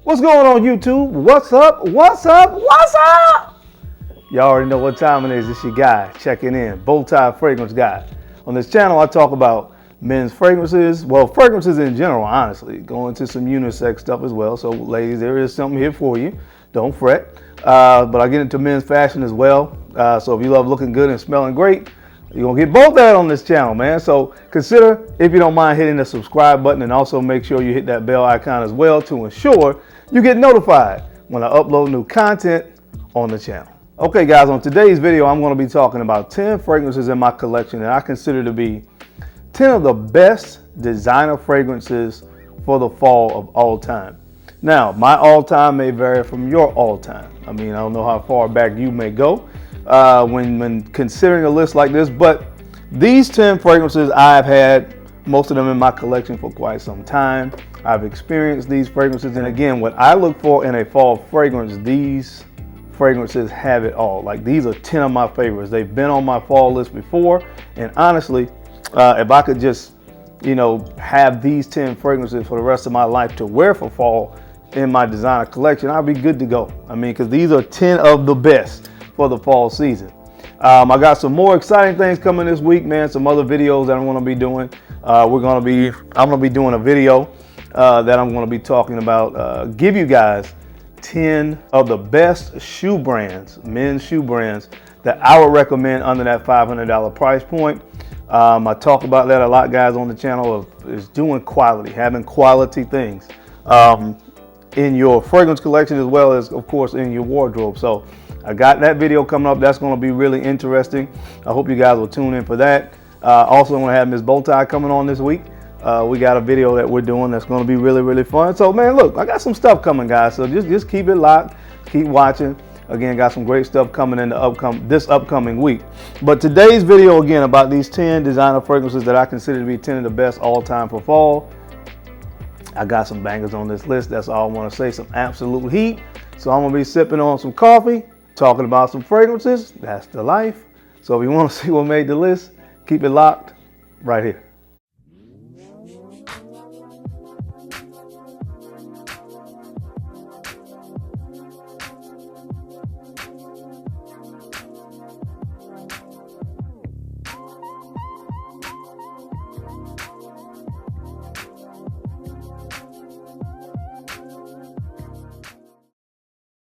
What's going on, YouTube? What's up? What's up? What's up? Y'all already know what time it is. It's your guy checking in, Bowtie Fragrance Guy. On this channel, I talk about men's fragrances, well, fragrances in general, honestly. Go into some unisex stuff as well. So, ladies, there is something here for you. Don't fret. But I get into men's fashion as well. So if you love looking good and smelling great, you're going to get both that on this channel, man. So consider, if you don't mind, hitting the subscribe button, and also make sure you hit that bell icon as well to ensure you get notified when I upload new content on the channel. Okay, guys, on today's video, I'm going to be talking about 10 fragrances in my collection that I consider to be 10 of the best designer fragrances for the fall of all time. Now, my all-time may vary from your all-time. I mean, I don't know how far back you may go when considering a list like this, but these 10 fragrances, I've had most of them in my collection for quite some time. I've experienced these fragrances, and again, what I look for in a fall fragrance, these fragrances have it all. Like, these are 10 of my favorites. They've been on my fall list before, and honestly, if I could just, have these 10 fragrances for the rest of my life to wear for fall in my designer collection, I'd be good to go. I mean, because these are 10 of the best for the fall season. I got some more exciting things coming this week, man. Some other videos that I'm going to be doing. I'm going to be doing a video that I'm going to be talking about. Give you guys 10 of the best shoe brands, men's shoe brands that I would recommend under that $500 price point. I talk about that a lot, guys, on the channel. Is doing quality, having quality things in your fragrance collection, as well as, of course, in your wardrobe. So I got that video coming up. That's going to be really interesting. I hope you guys will tune in for that. Also, I'm going to have Miss Bowtie coming on this week. We got a video that we're doing that's going to be really, really fun. So, man, look, I got some stuff coming, guys. So just keep it locked. Keep watching. Again, got some great stuff coming in this upcoming week. But today's video, again, about these 10 designer fragrances that I consider to be 10 of the best all time for fall. I got some bangers on this list. That's all I want to say. Some absolute heat. So I'm going to be sipping on some coffee, talking about some fragrances. That's the life. So if you want to see what made the list, keep it locked right here.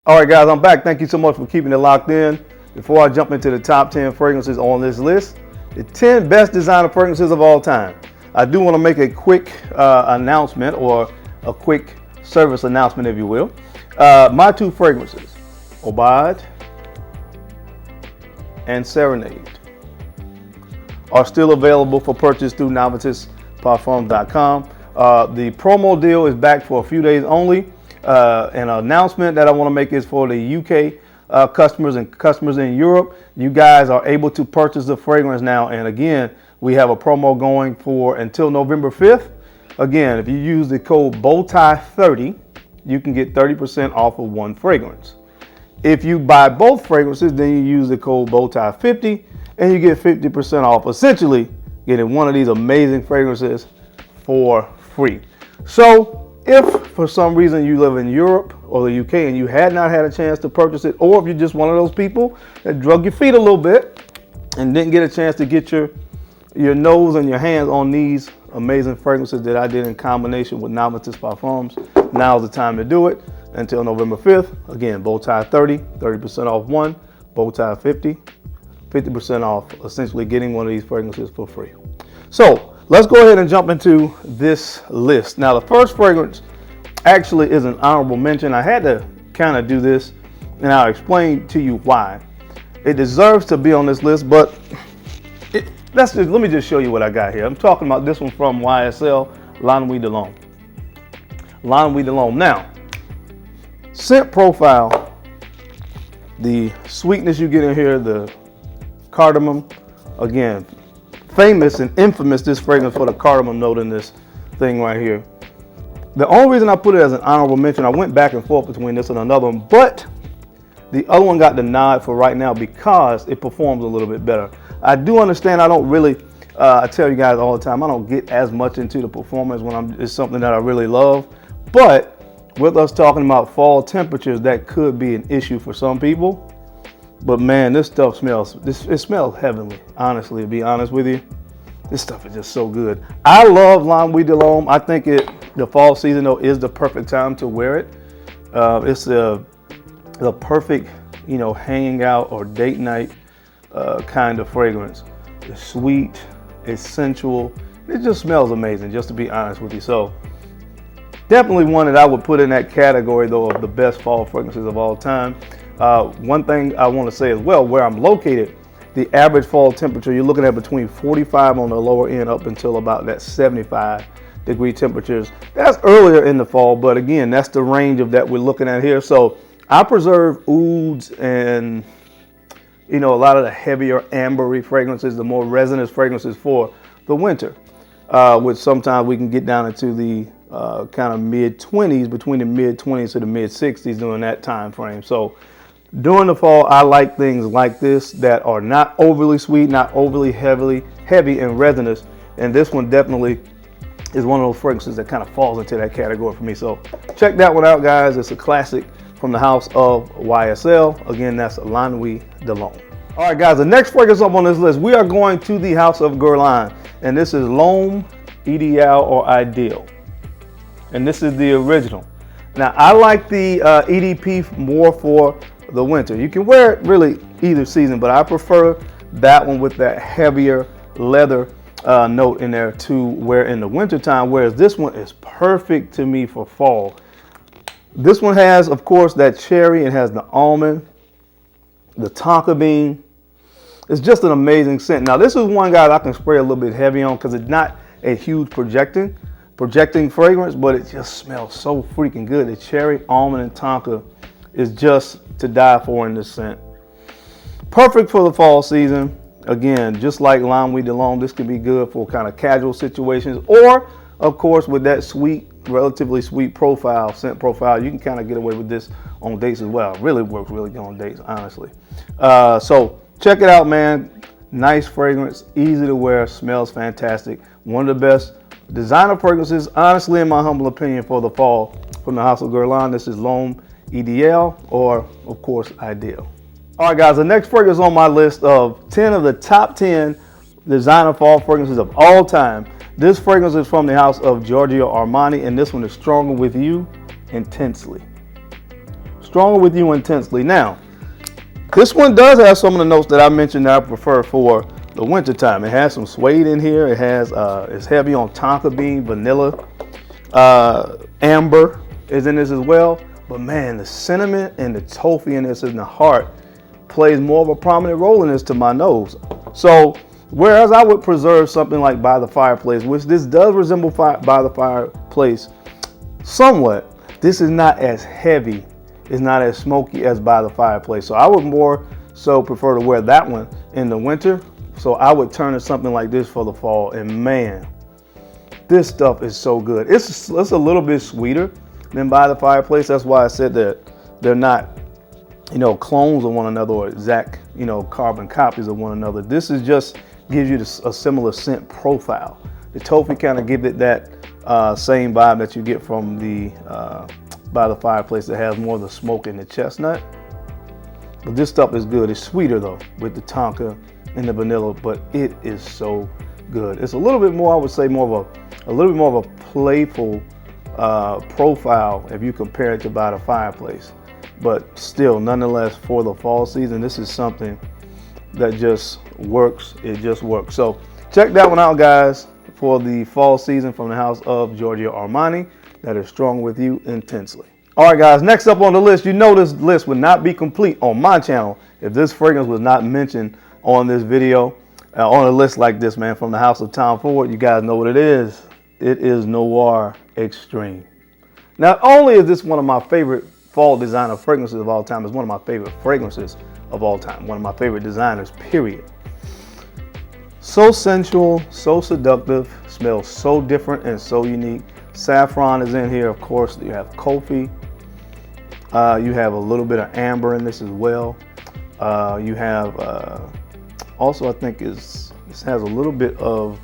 All right, guys, I'm back. Thank you so much for keeping it locked in. Before I jump into the top 10 fragrances on this list, the 10 best designer fragrances of all time, I do want to make a quick announcement, or a quick service announcement, if you will. My two fragrances, Homme and Serenade, are still available for purchase through noviceparfums.com. The promo deal is back for a few days only. An announcement that I want to make is for the UK customers and customers in Europe. You guys are able to purchase the fragrance now. And again, we have a promo going for until November 5th. Again, if you use the code Bowtie30, you can get 30% off of one fragrance. If you buy both fragrances, then you use the code Bowtie50 and you get 50% off, essentially getting one of these amazing fragrances for free. So if for some reason you live in Europe or the UK and you had not had a chance to purchase it, or if you're just one of those people that drug your feet a little bit and didn't get a chance to get your nose and your hands on these amazing fragrances that I did in combination with Novice Parfums, now's the time to do it. Until November 5th, again, Bowtie30, 30% off one, Bowtie50, 50% off, essentially getting one of these fragrances for free. So let's go ahead and jump into this list. Now, the first fragrance actually is an honorable mention. I had to kind of do this, and I'll explain to you why. It deserves to be on this list, but let me just show you what I got here. I'm talking about this one from YSL, lhommeideal. lhommeideal. Now, scent profile, the sweetness you get in here, the cardamom, again, famous and infamous, this fragrance, for the cardamom note in this thing right here. The only reason I put it as an honorable mention, I went back and forth between this and another one, but the other one got the nod for right now because it performs a little bit better. I do understand, I don't really, I tell you guys all the time, I don't get as much into the performance when it's something that I really love, but with us talking about fall temperatures, that could be an issue for some people. But man, this stuff smells, it smells heavenly, honestly, to be honest with you. This stuff is just so good. I love lhommeideal. I think the fall season though is the perfect time to wear it. It's the perfect, hanging out or date night kind of fragrance. It's sweet, it's sensual. It just smells amazing, just to be honest with you. So definitely one that I would put in that category though of the best fall fragrances of all time. One thing I want to say as well, where I'm located, the average fall temperature, you're looking at between 45 on the lower end up until about that 75-degree temperatures. That's earlier in the fall, but again, that's the range of that we're looking at here. So I preserve ouds and, a lot of the heavier ambery fragrances, the more resinous fragrances for the winter, which sometimes we can get down into the kind of mid-20s, between the mid-20s to the mid-60s during that time frame. So during the fall, I like things like this that are not overly sweet, not overly heavy and resinous. And this one definitely is one of those fragrances that kind of falls into that category for me. So check that one out, guys. It's a classic from the house of YSL. Again, that's Noir. All right, guys, the next fragrance up on this list, we are going to the house of Guerlain. And this is lhommeideal or Ideal. And this is the original. Now, I like the EDP more for the winter. You can wear it really either season, but I prefer that one with that heavier leather note in there to wear in the winter time, whereas this one is perfect to me for fall. This one has, of course, that cherry. It has the almond, the tonka bean. It's just an amazing scent. Now, this is one guy that I can spray a little bit heavy on because it's not a huge projecting fragrance, but it just smells so freaking good. The cherry, almond, and tonka is just to die for in this scent. Perfect for the fall season. Again, just like lhommeideal, this can be good for kind of casual situations, or of course with that sweet, relatively sweet scent profile, you can kind of get away with this on dates as well. It really works really good on dates, honestly. So check it out, man. Nice fragrance, easy to wear, smells fantastic. One of the best designer fragrances, honestly, in my humble opinion, for the fall from the house of Guerlain. This is lhommeideal, or of course Ideal. All right, guys, the next fragrance on my list of 10 of the top 10 designer fall fragrances of all time. This fragrance is from the house of Giorgio Armani, and this one is Stronger With You Intensely. Stronger With You Intensely. Now, this one does have some of the notes that I mentioned that I prefer for the winter time. It has some suede in here. It has it's heavy on tonka bean, vanilla, amber is in this as well. But man, the cinnamon and the toffee in this in the heart plays more of a prominent role in this to my nose. So whereas I would preserve something like By the Fireplace, which this does resemble By the Fireplace somewhat, this is not as heavy, it's not as smoky as By the Fireplace. So I would more so prefer to wear that one in the winter. So I would turn to something like this for the fall, and man, this stuff is so good. It's a little bit sweeter than By the Fireplace. That's why I said that they're not, clones of one another or exact, carbon copies of one another. This is just gives you a similar scent profile. The toffee kind of gives it that same vibe that you get from the By the Fireplace that has more of the smoke and the chestnut. But this stuff is good. It's sweeter though with the tonka and the vanilla, but it is so good. It's a little bit more, I would say, a little bit more of a playful profile if you compare it to By the Fireplace. But still, nonetheless, for the fall season, this is something that just works. It just works. So check that one out, guys, for the fall season from the house of Giorgio Armani. That is Strong With You Intensely. All right, guys, next up on the list, this list would not be complete on my channel if this fragrance was not mentioned on this video, on a list like this, man, from the house of Tom Ford. You guys know what it is. It is Noir Extreme. Not only is this one of my favorite fall designer fragrances of all time, it's one of my favorite fragrances of all time, one of my favorite designers, period. So sensual, so seductive, smells so different and so unique. Saffron is in here, of course. You have coffee. You have a little bit of amber in this as well. You have also, I think this has a little bit of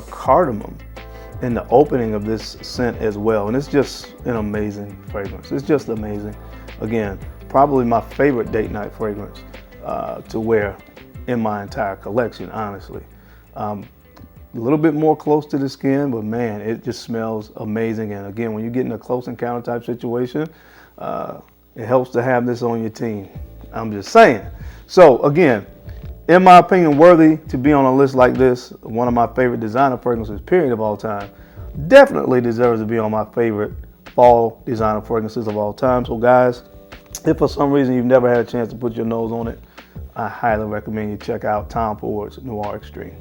cardamom in the opening of this scent as well. And it's just an amazing fragrance. It's just amazing. Again, probably my favorite date night fragrance to wear in my entire collection, honestly. A little bit more close to the skin, but man, it just smells amazing. And again, when you get in a close encounter type situation, it helps to have this on your team. I'm just saying. So again, in my opinion, worthy to be on a list like this. One of my favorite designer fragrances, period, of all time. Definitely deserves to be on my favorite fall designer fragrances of all time. So guys, if for some reason you've never had a chance to put your nose on it, I highly recommend you check out Tom Ford's Noir Extreme.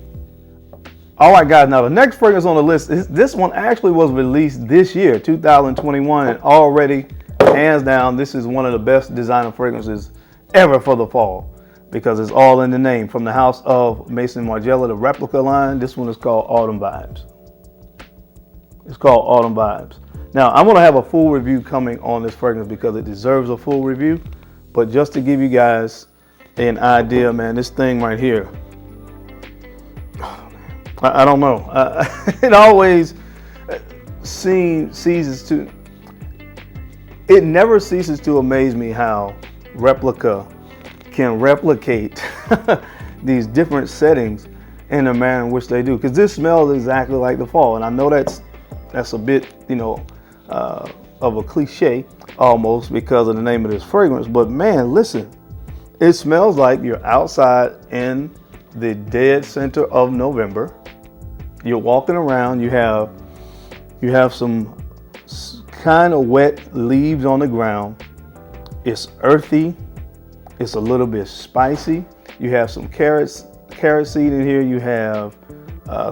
All right, guys, now the next fragrance on the list, this one actually was released this year, 2021, and already, hands down, this is one of the best designer fragrances ever for the fall, because it's all in the name. From the house of Maison Margiela, the replica line, this one is called Autumn Vibes. It's called Autumn Vibes. Now, I'm gonna have a full review coming on this fragrance because it deserves a full review, but just to give you guys an idea, man, this thing right here, I don't know. It always it never ceases to amaze me how replica can replicate these different settings in the manner in which they do. Because this smells exactly like the fall, and I know that's a bit, of a cliche almost because of the name of this fragrance. But man, listen, it smells like you're outside in the dead center of November. You're walking around, you have some kind of wet leaves on the ground. It's earthy, it's a little bit spicy. You have some carrot seed in here. You have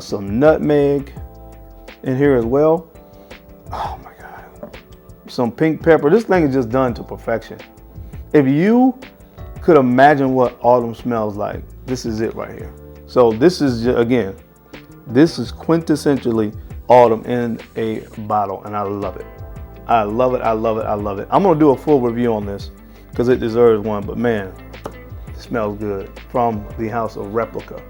some nutmeg in here as well. Oh my God. Some pink pepper. This thing is just done to perfection. If you could imagine what autumn smells like, this is it right here. So this is, again, this is quintessentially autumn in a bottle, and I love it. I love it, I love it, I love it. I'm gonna do a full review on this because it deserves one, but man, it smells good. From the house of Replica.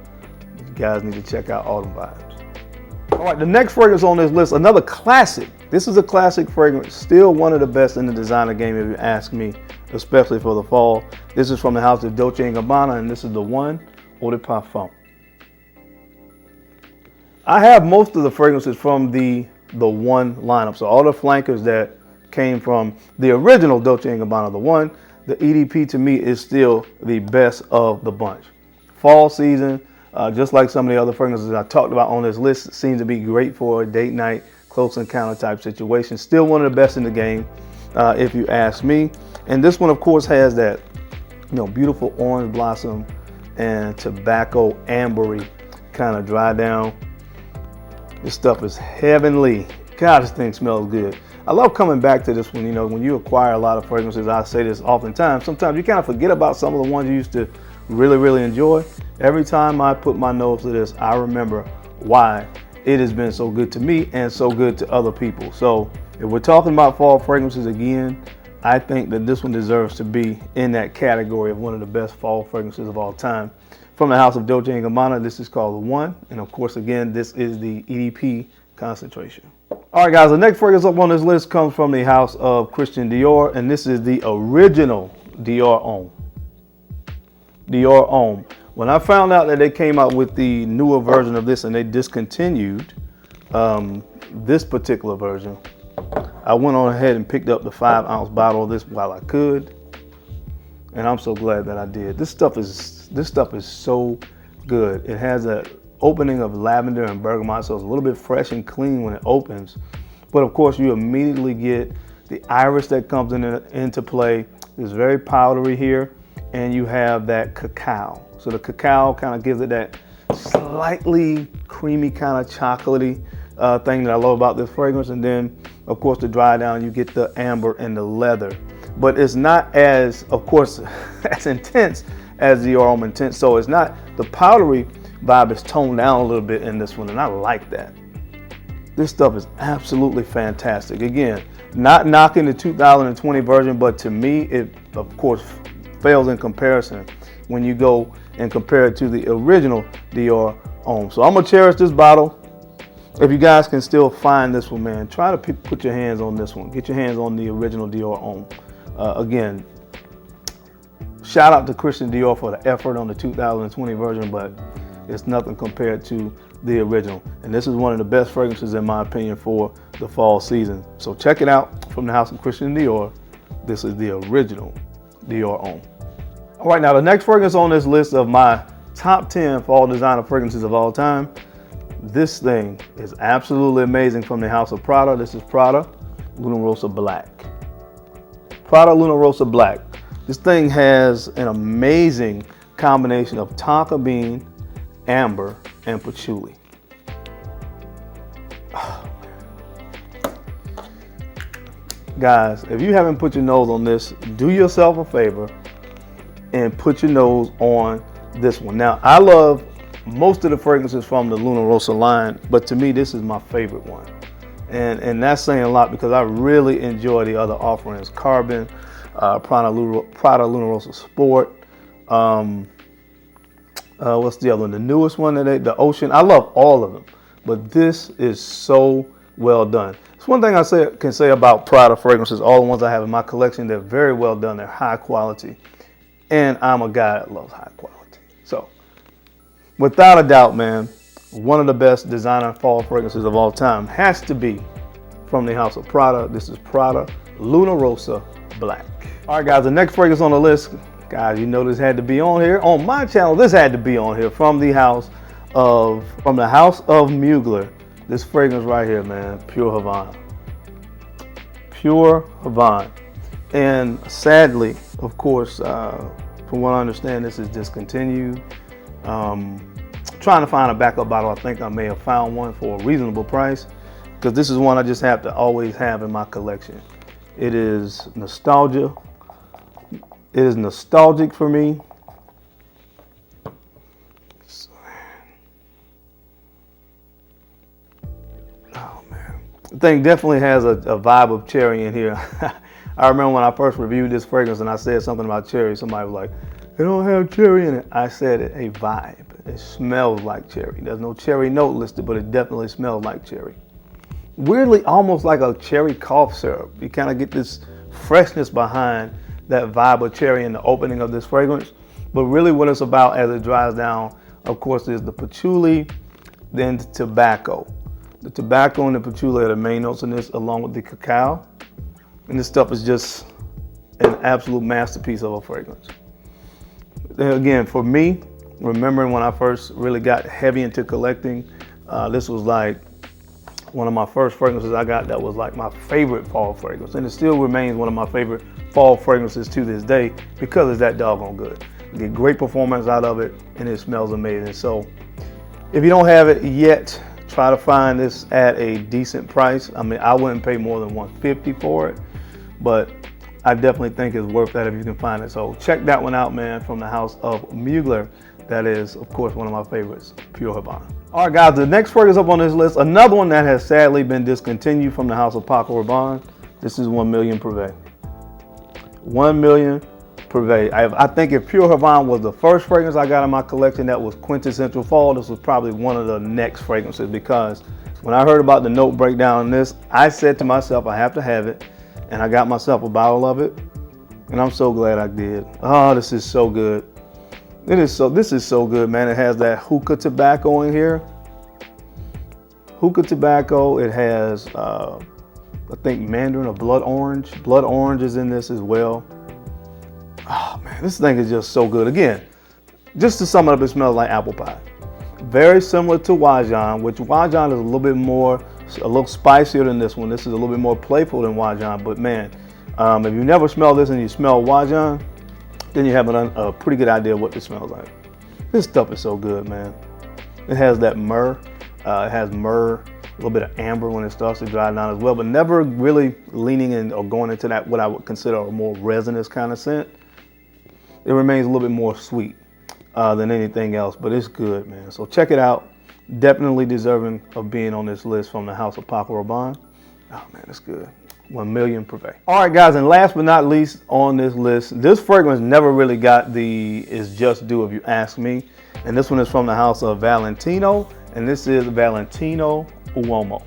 You guys need to check out Autumn Vibes. All right, the next fragrance on this list, another classic. This is a classic fragrance, still one of the best in the designer game if you ask me, especially for the fall. This is from the house of Dolce & Gabbana, and this is the One Eau de Parfum. I have most of the fragrances from the One lineup. So all the flankers that came from the original Dolce & Gabbana, the One, the EDP to me is still the best of the bunch. Fall season, just like some of the other fragrances I talked about on this list, seems to be great for a date night, close encounter type situation. Still one of the best in the game, if you ask me. And this one, of course, has that beautiful orange blossom and tobacco ambery kind of dry down. This stuff is heavenly. God, this thing smells good. I love coming back to this one. When you acquire a lot of fragrances, I say this oftentimes, sometimes you kind of forget about some of the ones you used to really, really enjoy. Every time I put my nose to this, I remember why it has been so good to me and so good to other people. So if we're talking about fall fragrances again, I think that this one deserves to be in that category of one of the best fall fragrances of all time. From the house of Dolce & Gabbana, this is called the One. And of course, again, this is the EDP concentration. All right, guys, the next fragrance up on this list comes from the house of Christian Dior, and this is the original Dior Homme. Dior Homme. When I found out that they came out with the newer version of this and they discontinued this particular version, I went on ahead and picked up the 5-ounce bottle of this while I could, and I'm so glad that I did. This stuff is so good. It has an opening of lavender and bergamot, so it's a little bit fresh and clean when it opens. But of course, you immediately get the iris that comes into play. It's very powdery here, and you have that cacao. So the cacao kind of gives it that slightly creamy kind of chocolatey thing that I love about this fragrance. And then, of course, to dry down, you get the amber and the leather. But it's not as, of course, as intense as the Homme Intense. So it's not, the powdery vibe is toned down a little bit in this one, and I like that. This stuff is absolutely fantastic. Again, not knocking the 2020 version, but to me, it, of course, fails in comparison when you go and compare it to the original Dior Homme. So I'm gonna cherish this bottle. If you guys can still find this one, man, try to put your hands on this one. Get your hands on the original Dior Homme. Again, shout out to Christian Dior for the effort on the 2020 version, but it's nothing compared to the original. And this is one of the best fragrances, in my opinion, for the fall season. So check it out from the house of Christian Dior. This is the original Dior Homme. All right, now the next fragrance on this list of my top 10 fall designer fragrances of all time. This thing is absolutely amazing from the house of Prada. This is Prada Luna Rossa Black. Prada Luna Rossa Black. This thing has an amazing combination of tonka bean, amber, and patchouli. Oh, guys, if you haven't put your nose on this, do yourself a favor and put your nose on this one. Now, I love most of the fragrances from the Luna Rossa line, but to me, this is my favorite one. And that's saying a lot because I really enjoy the other offerings. Carbon, Prada Luna Rossa Sport. What's the other one? The newest one, the Ocean. I love all of them, but this is so well done. It's one thing I can say about Prada fragrances, all the ones I have in my collection, they're very well done. They're high quality. And I'm a guy that loves high quality. So, without a doubt, man, one of the best designer fall fragrances of all time has to be from the house of Prada. This is Prada Luna Rossa Black. All right, guys, the next fragrance on the list, guys, you know this had to be on here. On my channel, this had to be on here from the house of Mugler. This fragrance right here, man, Pure Havana. Pure Havana. And sadly, of course, from what I understand, this is discontinued. Trying to find a backup bottle. I think I may have found one for a reasonable price, because this is one I just have to always have in my collection. It is nostalgia. It is nostalgic for me. Oh man, the thing definitely has a vibe of cherry in here. I remember when I first reviewed this fragrance and I said something about cherry. Somebody was like, "It don't have cherry in it." I said it, a vibe. It smells like cherry. There's no cherry note listed, but it definitely smells like cherry. Weirdly, almost like a cherry cough syrup. You kind of get this freshness behind that vibe of cherry in the opening of this fragrance. But really what it's about as it dries down, of course, is the patchouli, then the tobacco. The tobacco and the patchouli are the main notes in this, along with the cacao. And this stuff is just an absolute masterpiece of a fragrance. And again, for me, remembering when I first really got heavy into collecting, this was like one of my first fragrances I got that was like my favorite fall fragrance. And it still remains one of my favorite fall fragrances to this day because it's that doggone good. You get great performance out of it and it smells amazing. So if you don't have it yet, try to find this at a decent price. I mean, I wouldn't pay more than $150 for it, but I definitely think it's worth that if you can find it. So check that one out, man, from the house of Mugler. That is, of course, one of my favorites, Pure Havana. All right, guys, the next fragrance up on this list, another one that has sadly been discontinued from the house of Paco Rabanne. This is 1 Million Privé. 1 Million Privé. I think if Pure Havana was the first fragrance I got in my collection that was quintessential fall, this was probably one of the next fragrances, because when I heard about the note breakdown in this, I said to myself, I have to have it. And I got myself a bottle of it. And I'm so glad I did. Oh, this is so good. This is so good, man. It has that hookah tobacco in here. Hookah tobacco. It has, I think, mandarin or blood orange. Blood orange is in this as well. Oh man, this thing is just so good. Again, just to sum it up, it smells like apple pie. Very similar to Wajan, which Wajan is a little spicier than this one. This is a little bit more playful than Wajan. But man, if you never smell this and you smell Wajan, then you have a pretty good idea what this smells like. This stuff is so good, man. It has that myrrh. It has myrrh, a little bit of amber when it starts to dry down as well, but never really leaning in or going into that what I would consider a more resinous kind of scent. It remains a little bit more sweet than anything else, but it's good, man. So check it out. Definitely deserving of being on this list from the house of Paco Rabanne. Oh man, it's good. 1 Million Privé. All right, guys, and last but not least on this list, this fragrance never really got the "is just due" if you ask me. And this one is from the house of Valentino, and this is Valentino Uomo.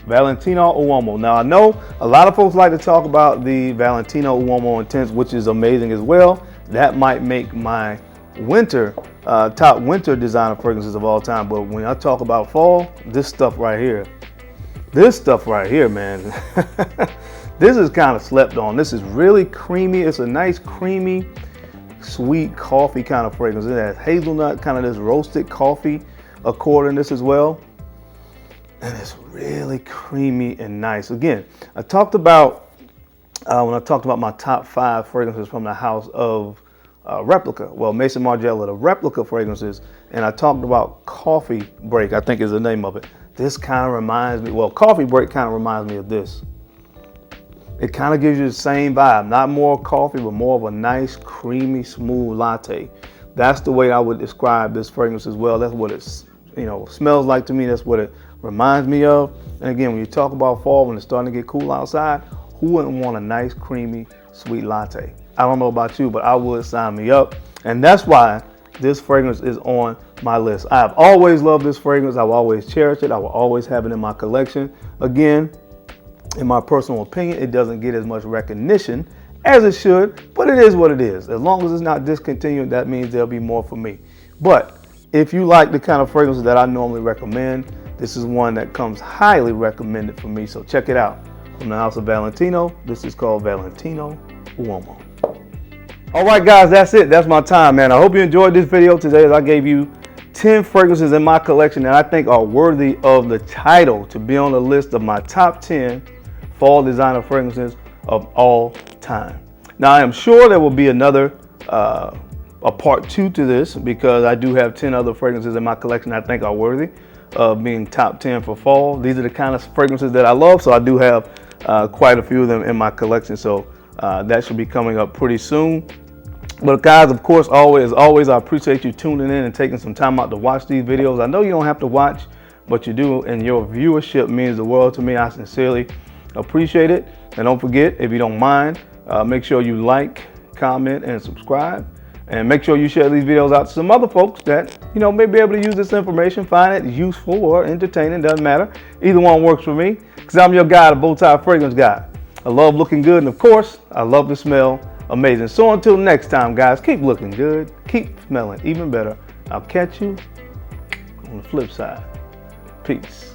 Valentino Uomo. Now I know a lot of folks like to talk about the Valentino Uomo Intense, which is amazing as well. That might make my winter top winter designer fragrances of all time. But when I talk about fall, this stuff right here, man, this is kind of slept on. This is really creamy. It's a nice creamy, sweet coffee kind of fragrance. It has hazelnut, kind of this roasted coffee accord in this as well. And it's really creamy and nice. Again, I talked about, when I talked about my top 5 fragrances from the house of Replica. Well, Maison Margiela, the Replica fragrances. And I talked about Coffee Break, I think is the name of it. This kind of reminds me, well, Coffee Break kind of reminds me of this. It kind of gives you the same vibe. Not more coffee, but more of a nice, creamy, smooth latte. That's the way I would describe this fragrance as well. That's what it's, smells like to me. That's what it reminds me of. And again, when you talk about fall, when it's starting to get cool outside, who wouldn't want a nice, creamy, sweet latte? I don't know about you, but I would. Sign me up. And that's why this fragrance is on my list. I have always loved this fragrance. I will always cherish it. I will always have it in my collection. Again, in my personal opinion, it doesn't get as much recognition as it should, but it is what it is. As long as it's not discontinued, that means there'll be more for me. But if you like the kind of fragrances that I normally recommend, this is one that comes highly recommended for me, so check it out. From the house of Valentino, this is called Valentino Uomo. All right, guys, that's it. That's my time, man. I hope you enjoyed this video today as I gave you 10 fragrances in my collection that I think are worthy of the title to be on the list of my top 10 fall designer fragrances of all time. Now, I am sure there will be another a part 2 to this, because I do have 10 other fragrances in my collection I think are worthy of being top 10 for fall. These are the kind of fragrances that I love, so I do have quite a few of them in my collection, so that should be coming up pretty soon. But guys, of course, always, I appreciate you tuning in and taking some time out to watch these videos. I know you don't have to watch, but you do, and your viewership means the world to me. I sincerely appreciate it. And don't forget, if you don't mind, make sure you like, comment, and subscribe. And make sure you share these videos out to some other folks that, may be able to use this information, find it useful or entertaining, doesn't matter. Either one works for me, because I'm your guy, the Bowtie Fragrance Guy. I love looking good, and of course, I love to smell amazing. So until next time, guys, keep looking good, keep smelling even better. I'll catch you on the flip side. Peace.